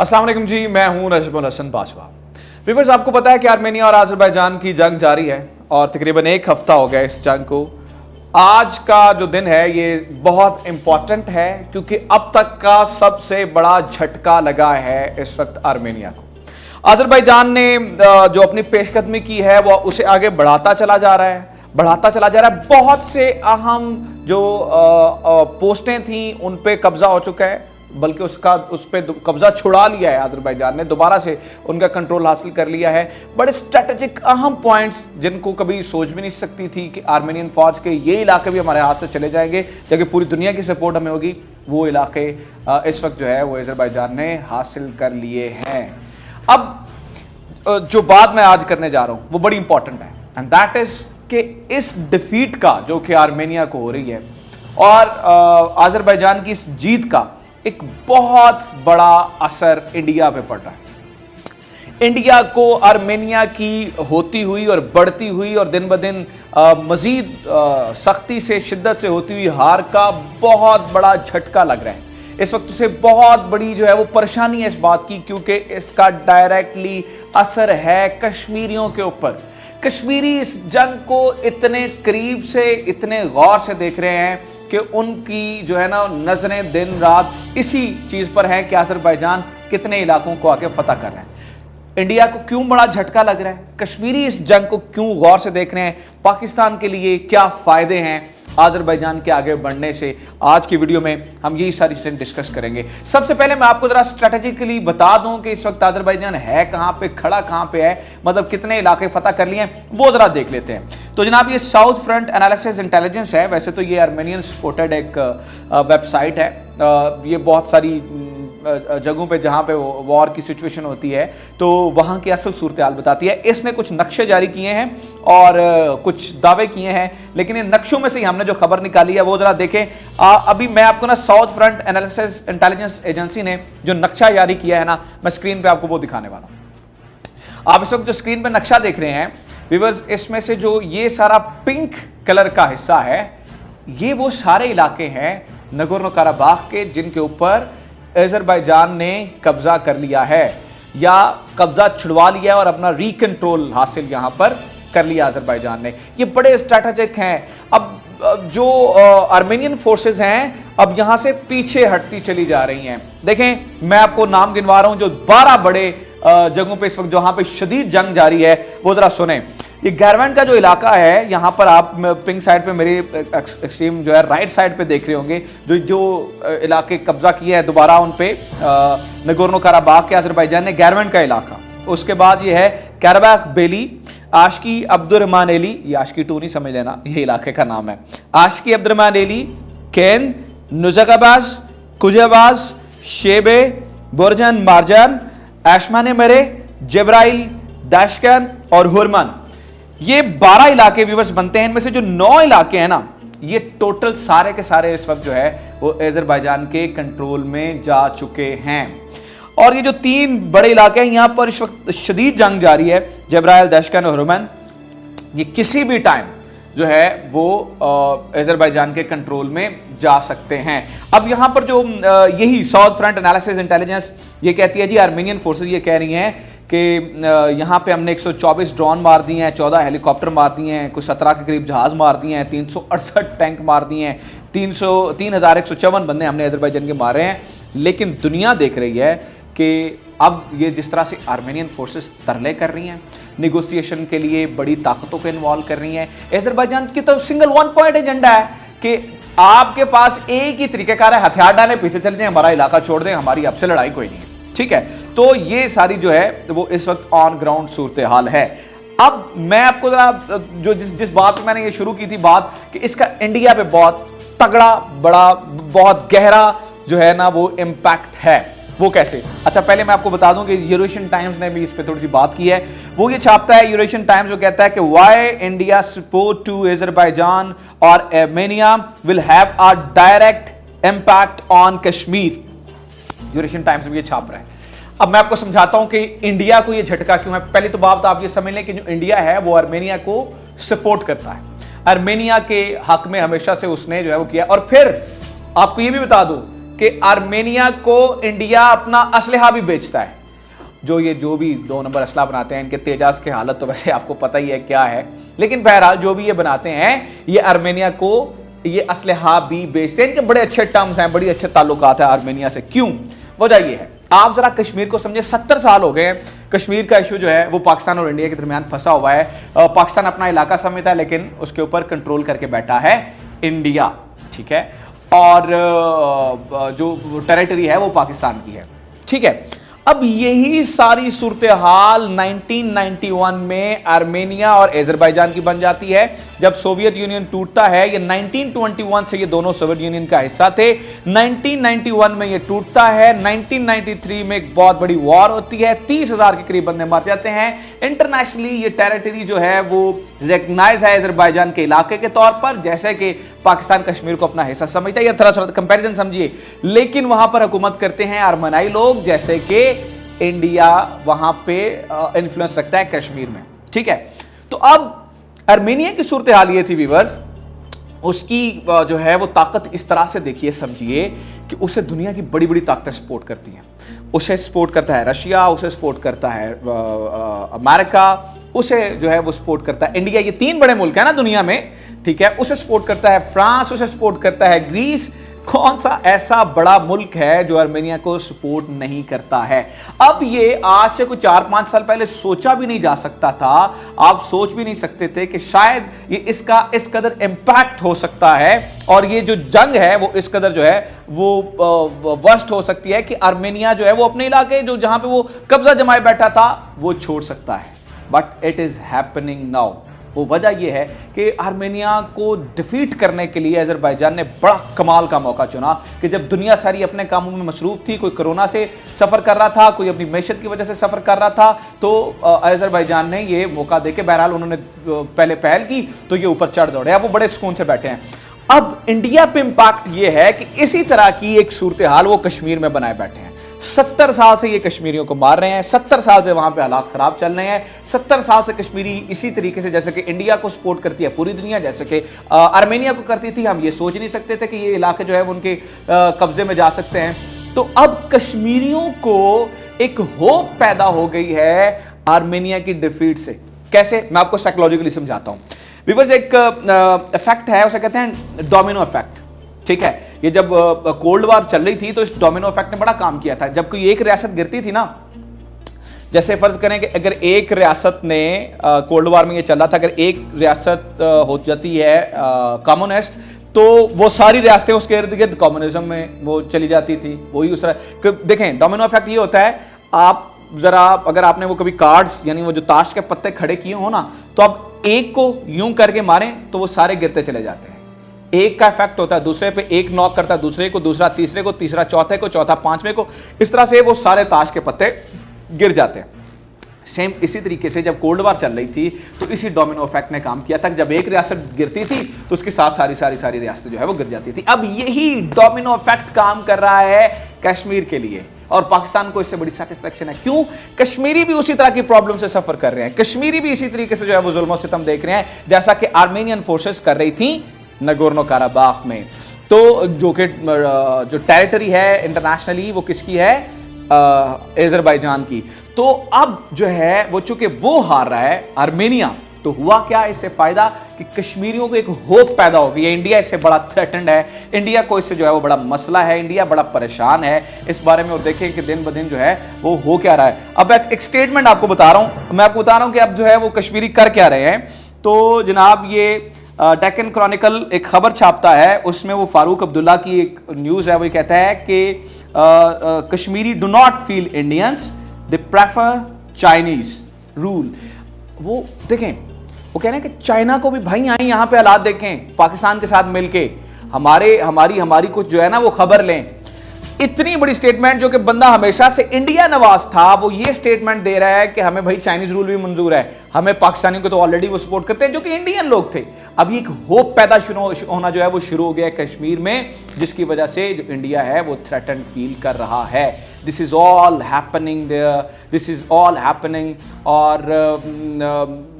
अस्सलाम वालेकुम जी, मैं हूं नजमुल हसन बाजवा। व्यूअर्स, आपको पता है कि आर्मेनिया और अज़रबैजान की जंग जारी है और तकरीबन एक हफ्ता हो गया इस जंग को। आज का जो दिन है ये बहुत इंपॉर्टेंट है क्योंकि अब तक का सबसे बड़ा झटका लगा है इस वक्त आर्मेनिया को। अज़रबैजान ने जो अपनी पेशकदमी की है वो उसे आगे बढ़ाता चला जा रहा है, बहुत से अहम जो पोस्टें थी उन पे कब्जा हो चुका है, बल्कि उस पर कब्जा छुड़ा लिया है। अज़रबैजान ने दोबारा से उनका कंट्रोल हासिल कर लिया है। बड़े स्ट्रेटेजिक अहम पॉइंट्स जिनको कभी सोच भी नहीं सकती थी कि आर्मेनियन फौज के ये इलाके भी हमारे हाथ से चले जाएंगे, जबकि पूरी दुनिया की सपोर्ट हमें होगी, वो इलाके इस वक्त जो है वो अज़रबैजान ने हासिल कर लिए हैं। अब जो बात मैं आज करने जा रहा हूं वो बड़ी इंपॉर्टेंट है, एंड दैट इज कि इस डिफीट का जो कि आर्मेनिया को हो रही है और अज़रबैजान की इस जीत का एक बहुत बड़ा असर इंडिया पे पड़ रहा है। इंडिया को आर्मेनिया की होती हुई और बढ़ती हुई और दिन ब दिन मजीद सख्ती से, शिद्दत से होती हुई हार का बहुत बड़ा झटका लग रहा है। इस वक्त उसे बहुत बड़ी जो है वो परेशानी है इस बात की, क्योंकि इसका डायरेक्टली असर है कश्मीरियों के ऊपर। कश्मीरी इस जंग को इतने करीब से, इतने गौर से देख रहे हैं कि उनकी जो है ना नजरें दिन रात इसी चीज पर है कि अज़रबैजान कितने इलाकों को आके फतह कर रहे हैं। इंडिया को क्यों बड़ा झटका लग रहा है, कश्मीरी इस जंग को क्यों गौर से देख रहे हैं, पाकिस्तान के लिए क्या फायदे हैं अज़रबैजान के आगे बढ़ने से, आज की वीडियो में हम यही सारी चीजें डिस्कस करेंगे। सबसे पहले मैं आपको जरा स्ट्रेटेजिकली बता दूं कि इस वक्त अज़रबैजान है कहां पे, खड़ा कहां पे है, मतलब कितने इलाके फतह कर लिए हैं, वो जरा देख लेते हैं। तो जनाब, ये साउथ फ्रंट एनालिसिस इंटेलिजेंस है। वैसे तो ये आर्मेनियन सपोर्टेड एक वेबसाइट है। ये बहुत सारी जगहों पे जहां पे वॉर की सिचुएशन होती है तो वहां की असल सूरत हाल बताती है। इसने कुछ नक्शे जारी किए हैं और कुछ दावे किए हैं, लेकिन इन नक्शों में से ही हमने जो खबर निकाली है वो जरा देखें। अभी मैं आपको ना south front analysis intelligence agency ने जो नक्शा जारी किया है ना, मैं स्क्रीन पे आपको वो दिखाने वाला हूं। आप इस वक्त जो स्क्रीन पे नक्शा देख रहे हैं व्यूअर्स, इसमें से जो ये सारा पिंक कलर का हिस्सा है, ये वो सारे इलाके हैं नगोर्नो काराबाख के जिनके ऊपर अज़रबैजान ने कब्जा कर लिया है या कब्जा छुड़वा लिया और अपना रिकंट्रोल हासिल यहां पर कर लिया अज़रबैजान ने। ये बड़े स्ट्रैटेजिक हैं। अब जो आर्मेनियन फोर्सेस हैं अब यहां से पीछे हटती चली जा रही हैं। देखें, मैं आपको नाम गिनवा रहा हूं जो 12 बड़े जगहों पे इस वक्त जहां पे शदीद जंग जारी है, वो जरा सुने। ये गैरवैंड का जो इलाका है, यहाँ पर आप पिंक साइड पे मेरे एक्सट्रीम जो है राइट साइड पे देख रहे होंगे, जो इलाके कब्जा किए हैं दोबारा उन पे नगोर्नो काराबाख के अज़रबैजान ने, गैरवैंड का इलाका। उसके बाद ये है काराबाख बेली, आशकी अब्दुर्रहमान एली, ये आशकी 2 नहीं समझ लेना, ये इलाके का नाम है। आशकी अब्दुर्रहमान एली, कैन, नुज़गाबाज, कुजाबाज, शेबे, बोरजन मारजान, एशमान मरे, जबराइल, दाशकन और हुरमन, ये 12 इलाके व्यूअर्स बनते हैं। इनमें से जो 9 इलाके हैं ना, ये टोटल सारे के सारे इस वक्त जो है वो अज़रबैजान के कंट्रोल में जा चुके हैं। और ये जो 3 बड़े इलाके हैं यहां पर इस वक्त शदीद जंग जारी है, जबराइल, दाशकन और हुरमन, ये किसी भी टाइम जो है वो अज़रबैजान के कंट्रोल में जा सकते हैं। अब यहां पर जो यही साउथ फ्रंट एनालिसिस इंटेलिजेंस ये कहती है जी, आर्मेनियन फोर्सेस ये कह रही हैं कि यहाँ पे हमने 124 ड्रोन मार दिए हैं, 14 हेलीकॉप्टर मार दिए हैं, कुछ 17 के करीब जहाज़ मार दिए हैं, 368 टैंक मार दिए हैं, 3154 बंदे हमने अज़रबैजान के मारे हैं। लेकिन दुनिया देख रही है कि अब ये जिस तरह से आर्मेनियन फोर्सेस तरले कर रही हैं, निगोसिएशन के लिए बड़ी ताकतों को इन्वॉल्व कर रही हैं। अज़रबैजान की तो सिंगल 1 पॉइंट एजेंडा है कि आपके पास एक ही तरीक़ाकार है, हथियार डालें, पीछे चल जाएं, हमारा इलाका छोड़ दें, हमारी आपसे लड़ाई कोई नहीं है, ठीक है। तो ये सारी जो है वो इस वक्त ऑन ग्राउंड सूरत हाल है। अब मैं आपको जरा जो जिस बात पे मैंने ये शुरू की थी बात कि इसका इंडिया पे बहुत तगड़ा, बड़ा, बहुत गहरा जो है ना वो इम्पैक्ट है, वो कैसे। अच्छा, पहले मैं आपको बता दूं कि यूरोशियन टाइम्स ने भी इस पे थोड़ी सी बात की है। वो ये छापता है यूरोशियन टाइम्स, जो कहता है कि why India support to Azerbaijan और Armenia will have a direct impact on Kashmir. Eurasian Times में ये छाप रहा है। अब मैं आपको समझाता हूं कि इंडिया को ये झटका क्यों है। पहली तो बात आप ये समझ लें कि जो इंडिया है वो आर्मेनिया को सपोर्ट करता है, आर्मेनिया के हक में हमेशा से उसने जो है वो किया। और फिर आपको ये भी बता दूं कि आर्मेनिया को इंडिया अपना असलहा भी बेचता है। जो भी 2 नंबर असला बनाते हैं, इनके तेजास की हालत तो वैसे आपको पता ही है क्या है, लेकिन बहरहाल जो भी ये बनाते हैं ये आर्मेनिया को ये असलहा भी बेचते हैं। इनके बड़े अच्छे टर्म्स हैं, बड़ी अच्छे ताल्लुकात हैं आर्मेनिया से। क्यों? वजह ये है, आप जरा कश्मीर को समझे, 70 साल हो गए हैं कश्मीर का इशू जो है वो पाकिस्तान और इंडिया के दरमियान फंसा हुआ है। पाकिस्तान अपना इलाका समझता है लेकिन उसके ऊपर कंट्रोल करके बैठा है इंडिया, ठीक है, और जो टेरिटरी है वो पाकिस्तान की है, ठीक है। अब यही सारी सूरत हाल 1991 में आर्मेनिया और अजरबैजान की बन जाती है, जब सोवियत यूनियन टूटता है। ये 1921 से ये दोनों सोवियत यूनियन का हिस्सा थे। 1991 में ये टूटता है। 1993 में एक बहुत बड़ी वॉर होती है, 30,000 के करीब बंदे मार जाते हैं। इंटरनेशनली ये टेरिटरी जो है वो रिकग्नाइज है अजरबैजान के इलाके के तौर पर, जैसे कि पाकिस्तान कश्मीर को अपना हिस्सा समझता है। ये थोड़ा कंपैरिजन समझिए, लेकिन वहां पर हुकूमत करते हैं आर्मेनाई लोग, जैसे कि इंडिया वहां पे इन्फ्लुएंस रखता है कश्मीर में, ठीक है। तो अब आर्मेनिया की सूरत हाल ये थी व्यूअर्स, उसकी जो है वो ताकत इस तरह से देखिए समझिए कि उसे दुनिया की बड़ी बड़ी ताकतें सपोर्ट करती हैं। उसे सपोर्ट करता है रशिया, उसे सपोर्ट करता है अमेरिका, उसे जो है वो सपोर्ट करता है इंडिया। ये 3 बड़े मुल्क हैं ना दुनिया में, ठीक है। उसे सपोर्ट करता है फ्रांस, उसे सपोर्ट करता है ग्रीस। कौन सा ऐसा बड़ा मुल्क है जो आर्मेनिया को सपोर्ट नहीं करता है? अब ये आज से कुछ 4-5 साल पहले सोचा भी नहीं जा सकता था। आप सोच भी नहीं सकते थे कि शायद ये इसका इस कदर इंपैक्ट हो सकता है और ये जो जंग है वो इस कदर जो है वो वर्स्ट हो सकती है कि आर्मेनिया जो है वो अपने इलाके जो जहां पे वो कब्जा जमाए बैठा था वो छोड़ सकता है। But it is happening now. वो वजह यह है कि आर्मेनिया को डिफीट करने के लिए अजरबैजान ने बड़ा कमाल का मौका चुना कि जब दुनिया सारी अपने कामों में मसरूफ थी, कोई कोरोना से सफ़र कर रहा था, कोई अपनी मैशत की वजह से सफ़र कर रहा था, तो अजरबैजान ने ये मौका देके बहरहाल उन्होंने पहले पहल की तो ये ऊपर चढ़ दौड़े। अब वो बड़े सुकून से बैठे हैं। अब इंडिया पे इंपैक्ट ये है कि इसी तरह की एक सूरत हाल वो कश्मीर में बनाए बैठे हैं। 70 साल से ये कश्मीरियों को मार रहे हैं, 70 साल से वहां पे हालात खराब चल रहे हैं, 70 साल से कश्मीरी इसी तरीके से, जैसे कि इंडिया को सपोर्ट करती है पूरी दुनिया, जैसे कि आर्मेनिया को करती थी। हम ये सोच नहीं सकते थे कि ये इलाके जो है वो उनके कब्जे में जा सकते हैं। तो अब कश्मीरियों को एक होप पैदा हो गई है आर्मेनिया की डिफीट से। कैसे? मैं आपको साइकोलॉजिकली समझाता हूं। व्यूअर्स, एक इफेक्ट है, उसे कहते हैं डोमिनो इफेक्ट, ठीक है। ये जब कोल्ड वार चल रही थी तो इस डोमिनो इफेक्ट ने बड़ा काम किया था। जब कोई एक रियासत गिरती थी ना, जैसे फर्ज करें कि अगर एक रियासत ने कोल्ड वार में ये चल रहा था, अगर एक रियासत हो जाती है कम्युनिस्ट, तो वो सारी रियासतें उसके इर्द गिर्द कम्युनिज्म में वो चली जाती थी। वही उस देखें, डोमिनो इफेक्ट ये होता है, आप जरा अगर आपने वो कभी कार्ड्स यानी वो जो ताश के पत्ते खड़े किए हो ना, तो आप एक को यूं करके मारें तो वो सारे गिरते चले जाते हैं। एक का इफेक्ट होता है दूसरे पे, एक नॉक करता है दूसरे को, दूसरा तीसरे को, तीसरा चौथे को, चौथा पांचवें को, इस तरह से वो सारे ताश के पत्ते गिर जाते हैं। सेम इसी तरीके से जब कोल्ड वार चल रही थी तो इसी डोमिनो इफेक्ट ने काम किया था। जब एक रियासत गिरती थी तो उसके साथ सारी रियासतें जो है वो गिर जाती थी। अब यही डोमिनो इफेक्ट काम कर रहा है कश्मीर के लिए और पाकिस्तान को इससे बड़ी सेटिस्फेक्शन है। क्यों? कश्मीरी भी उसी तरह की प्रॉब्लम से सफर कर रहे हैं, कश्मीरी भी इसी तरीके से जो है वो जुल्म और सितम देख रहे हैं जैसा कि आर्मेनियन फोर्सेस कर रही थी नगोर्नो काराबाख में। तो जो टेरिटरी है इंटरनेशनली वो किसकी है? अजरबैजान की। तो अब जो है वो चूंकि वो हार रहा है आर्मेनिया, तो हुआ क्या इससे फायदा कि कश्मीरियों को एक होप पैदा हो गई है। इंडिया इससे बड़ा थ्रेटेंड है, इंडिया को इससे जो है वो बड़ा मसला है, इंडिया बड़ा परेशान है इस बारे में। और देखें कि दिन ब दिन जो है वो हो क्या रहा है। अब एक स्टेटमेंट आपको बता रहा हूं, मैं आपको बता रहा हूं कि अब जो है वो कश्मीरी कर क्या रहे हैं। तो जनाब ये डेक्कन क्रॉनिकल एक खबर छापता है, उसमें वो फारूक अब्दुल्ला की एक न्यूज़ है, वो कहता है कि Kashmiri do not feel Indians, they prefer Chinese rule. वो देखें, वो कह रहे हैं कि चाइना को भी भाई आई यहाँ पे हालात देखें, पाकिस्तान के साथ मिलके हमारी कुछ जो है ना वो खबर लें। इतनी बड़ी स्टेटमेंट, जो कि बंदा हमेशा से इंडिया नवाज था, वो ये स्टेटमेंट दे रहा है कि हमें भाई चाइनीज रूल भी मंजूर है, हमें पाकिस्तानियों को तो ऑलरेडी वो सपोर्ट करते हैं जो कि इंडियन लोग थे। अब एक होप पैदा होना जो है वो शुरू हो गया है कश्मीर में, जिसकी वजह से जो इंडिया है वो थ्रेटन फील कर रहा है। This is all happening there, this is all happening. और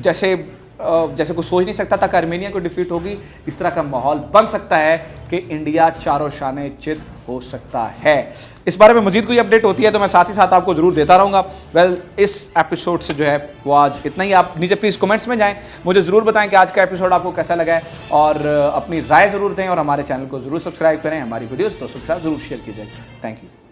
जैसे कोई सोच नहीं सकता था कि आर्मेनिया को डिफीट होगी, इस तरह का माहौल बन सकता है कि इंडिया चारों शाने चित हो सकता है। इस बारे में मजीद कोई अपडेट होती है तो मैं साथ ही साथ आपको जरूर देता रहूंगा। वेल, इस एपिसोड से जो है वो आज इतना ही। आप नीचे प्लीज कमेंट्स में जाएं, मुझे जरूर बताएं कि आज का एपिसोड आपको कैसा लगा है और अपनी राय जरूर दें और हमारे चैनल को जरूर सब्सक्राइब करें। हमारी वीडियोस दोस्तों के साथ जरूर शेयर कीजिएगा। Thank you.